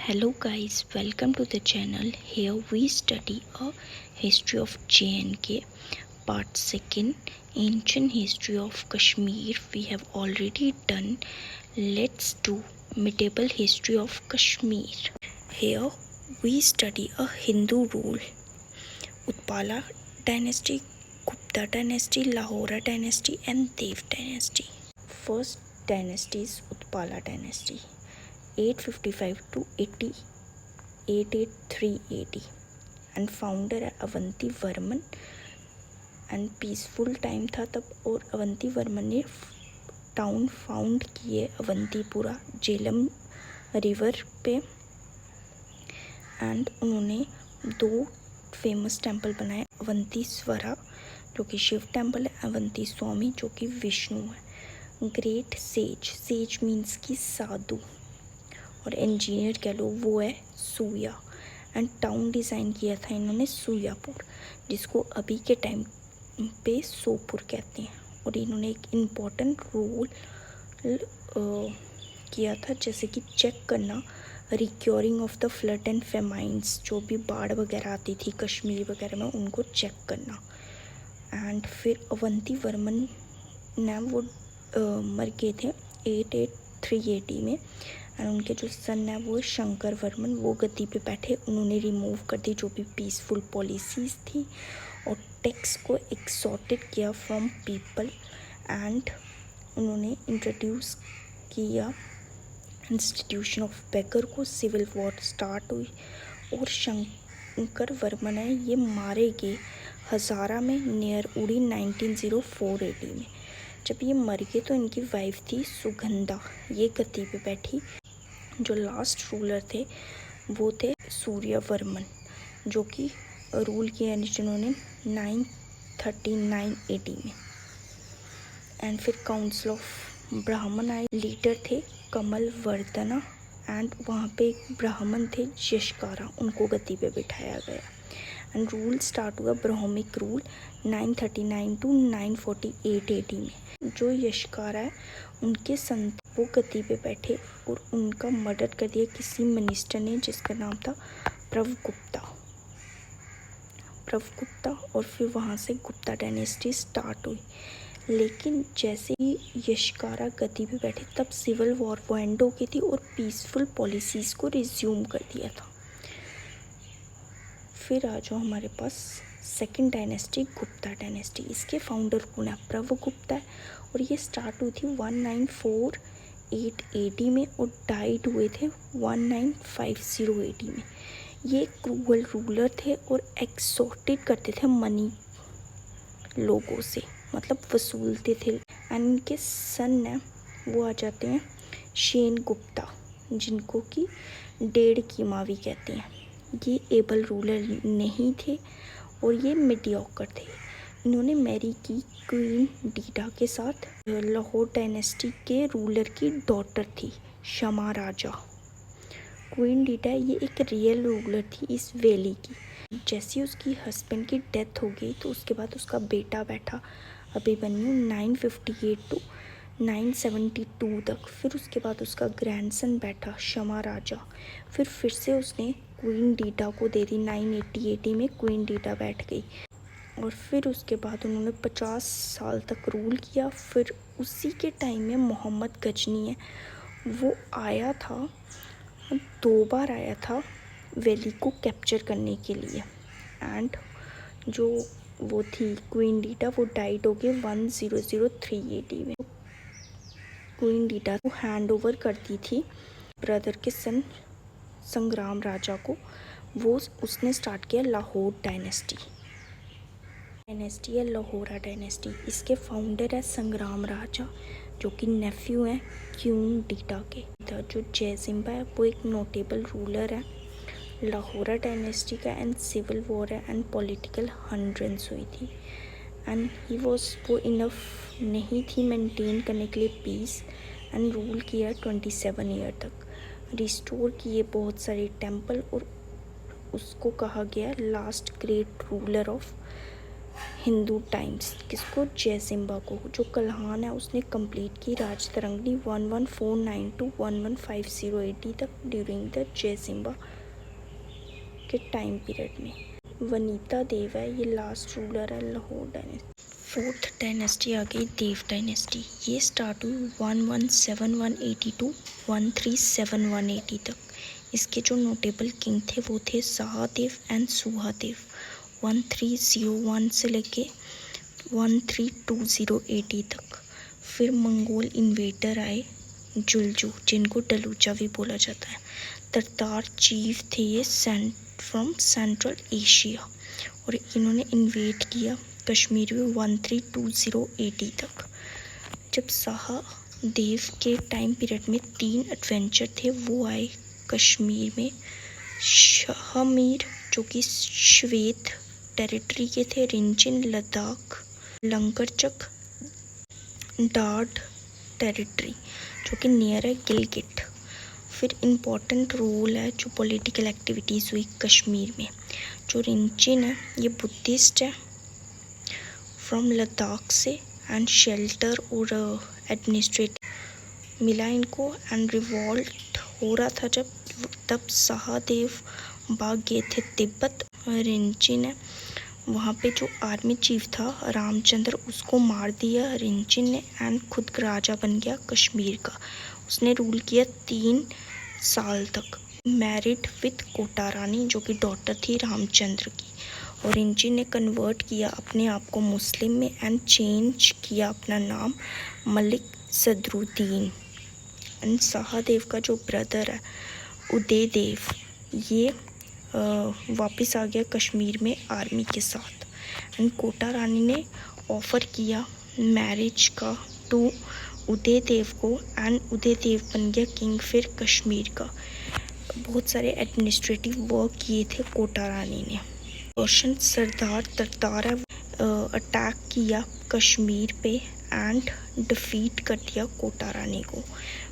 Hello guys, welcome to the channel. Here we study a history of J&K, part 2nd, ancient history of Kashmir. We have already done. Let's do medieval history of Kashmir. Here we study a Hindu rule, Utpala dynasty, Gupta dynasty, Lahora dynasty and Dev dynasty. First dynasty is Utpala dynasty. 855 to 883 AD and founder है Avanti Varman and peaceful time था तब। और अवंती वर्मन ने town found किए Awantipora Jhelum river पे and उन्होंने 2 famous temple बनाए, अवंतीस्वरा जो कि शिव टेंपल है, अवंती स्वामी जो कि विष्णु है। ग्रेट सेज मीन्स की साधु और इंजीनियर कह लो वो है सूया। एंड टाउन डिज़ाइन किया था इन्होंने सूयापुर, जिसको अभी के टाइम पे सोपुर कहते हैं। और इन्होंने एक इम्पॉर्टेंट रोल किया था, जैसे कि चेक करना recurring of the flood and famines, जो भी बाढ़ वगैरह आती थी कश्मीर वगैरह में उनको चेक करना। एंड फिर अवंती वर्मन ने वो मर गए थे 883 AD में एंड उनके जो सन है वो शंकर वर्मन, वो गद्दी पे बैठे। उन्होंने रिमूव कर दी जो भी पीसफुल पॉलिसीज़ थी और टैक्स को एक्सॉर्टेड किया फ्रॉम पीपल एंड उन्होंने इंट्रोड्यूस किया इंस्टीट्यूशन ऑफ बेगर को। सिविल वॉर स्टार्ट हुई और शंकर वर्मन है ये मारे गए हज़ारा में नियर उड़ी 1904 AD में। जब ये मर गए तो इनकी वाइफ थी सुगंधा, ये गद्दी पे बैठी। जो लास्ट रूलर थे वो थे सूर्यवर्मन, जो कि रूल किया जिन्होंने 939 AD में। एंड फिर काउंसिल ऑफ ब्राह्मण आए, लीडर थे कमल वर्धना एंड वहाँ पे एक ब्राह्मण थे यशकारा, उनको गद्दी पे बिठाया गया। एंड रूल स्टार्ट हुआ ब्राह्मिक रूल 939 टू 948 AD में। जो यशकारा है उनके संत वो गद्दी पे बैठे और उनका मर्डर कर दिया किसी मिनिस्टर ने जिसका नाम था प्रवगुप्ता। और फिर वहाँ से गुप्ता डायनेस्टी स्टार्ट हुई। लेकिन जैसे ही यशकारा गद्दी पे बैठे तब सिविल वॉर वो एंड हो गई थी और पीसफुल पॉलिसीज़ को रिज्यूम कर दिया था। फिर आ जाओ हमारे पास सेकंड डायनेस्टी गुप्ता डायनेस्टी। इसके फाउंडर कौन है? प्रवगुप्ता है और ये स्टार्ट हुई थी 1948 AD में और डाइड हुए थे 1950 AD में। ये क्रूअल रूलर थे और एक्सॉर्टेड करते थे मनी लोगों से, मतलब वसूलते थे। एंड इनके सन है वो आ जाते हैं शेन गुप्ता, जिनको कि 1.5 की मावी कहते हैं। ये एबल रूलर नहीं थे और ये मीडियोकर थे। इन्होंने मैरी की क्वीन डीडा के साथ। लाहौर डायनेस्टी के रूलर की डॉटर थी शमा राजा। क्वीन डीडा ये एक रियल रूलर थी इस वैली की। जैसे उसकी हस्बैंड की डेथ हो गई तो उसके बाद उसका बेटा बैठा अभिमन्यु 958 टू 972 तक। फिर उसके बाद उसका ग्रैंडसन बैठा शमा राजा। फिर से उसने क्वीन डीडा को दे दी 980 AD में क्वीन डीडा बैठ गई। और फिर उसके बाद उन्होंने 50 साल तक रूल किया। फिर उसी के टाइम में मोहम्मद गजनी है वो आया था, 2 बार आया था वैली को कैप्चर करने के लिए। एंड जो वो थी क्वीन डीडा वो डाइड हो गए 1003 AD में। क्वीन डीडा को हैंड ओवर करती थी ब्रदर के सन संग्राम राजा को। वो उसने स्टार्ट किया लाहौर डायनेस्टी है लाहौरा डायनेस्टी। इसके फाउंडर है संग्राम राजा जो कि नेफ्यू हैं क्वीन डीडा के। जो जयसिम्बा है वो एक नोटेबल रूलर है लाहौरा डायनेस्टी का। एंड सिविल वॉर है एंड पॉलिटिकल हंड्रेंस हुई थी एंड ही वॉज वो इनफ नहीं थी मेंटेन करने के लिए पीस। एंड रूल किया 27 ईयर तक। रिस्टोर किए बहुत सारे टेंपल और उसको कहा गया last great ruler of Hindu times. किसको? जयसिम्हा को। जो कल्हान है उसने कंप्लीट की राजतरंगिणी 11492 to 11508 AD तक ड्यूरिंग द जयसिम्हा के टाइम पीरियड में। वनीता देव है, ये लास्ट रूलर है लाहौर डायनेस्टी। फोर्थ डायनेस्टी आ गई देव डायनेस्टी। ये स्टार्ट हुई 1171 AD to 1371 AD तक। इसके जो नोटेबल किंग थे वो थे सहादेव एंड सुहादेव। 1301 से लेके 1320 AD तक। फिर मंगोल इन्वेडर आए जुलजू, जिनको डलूचा भी बोला जाता है। तरतार चीफ थे ये फ्रॉम सेंट्रल एशिया, और इन्होंने इन्वेड किया कश्मीर में 1320 AD तक। जब सहादेव के टाइम पीरियड में 3 एडवेंचर थे वो आए कश्मीर में। शाहमीर जो कि श्वेत टेरिटरी के थे, रिंचिन लद्दाख, लंकरचक डार्ड टेरिटरी जो कि नियर है गिलगिट। फिर इम्पोर्टेंट रोल है जो पॉलिटिकल एक्टिविटीज़ हुई कश्मीर में। जो रिंचिन है ये बुद्धिस्ट है फ्रॉम लद्दाख से, एंड शेल्टर और एडमिनिस्ट्रेटिव मिला इनको, एंड रिवॉल्ट हो रहा था जब तब सहादेव भाग गए थे तिब्बत। रिंचिन है वहाँ पे जो आर्मी चीफ था रामचंद्र, उसको मार दिया रिंचिन ने, एंड खुद राजा बन गया कश्मीर का। उसने रूल किया 3 साल तक, मैरिड विद कोटा रानी जो कि डॉटर थी रामचंद्र की। और रिंचिन ने कन्वर्ट किया अपने आप को मुस्लिम में, एंड चेंज किया अपना नाम मलिक सदरुद्दीन। एंड सहादेव का जो ब्रदर है उदय देव, ये वापस आ गया कश्मीर में आर्मी के साथ। एंड कोटा रानी ने ऑफ़र किया मैरिज का टू उदय देव को, एंड उदय देव बन गया किंग फिर कश्मीर का। बहुत सारे एडमिनिस्ट्रेटिव वर्क किए थे कोटा रानी ने। पर्शियन सरदार तरतार अटैक किया कश्मीर पे एंड डिफीट कर दिया कोटा रानी को।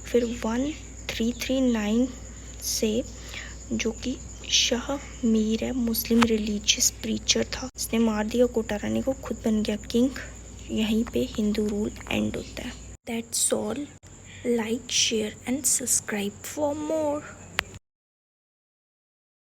फिर 1339 से जो कि शाह मीर है मुस्लिम रिलीजियस प्रीचर था, इसने मार दिया कोटा रानी को, खुद बन गया किंग। यहीं पे हिंदू रूल एंड होता है। That's all. Like, share and subscribe for more.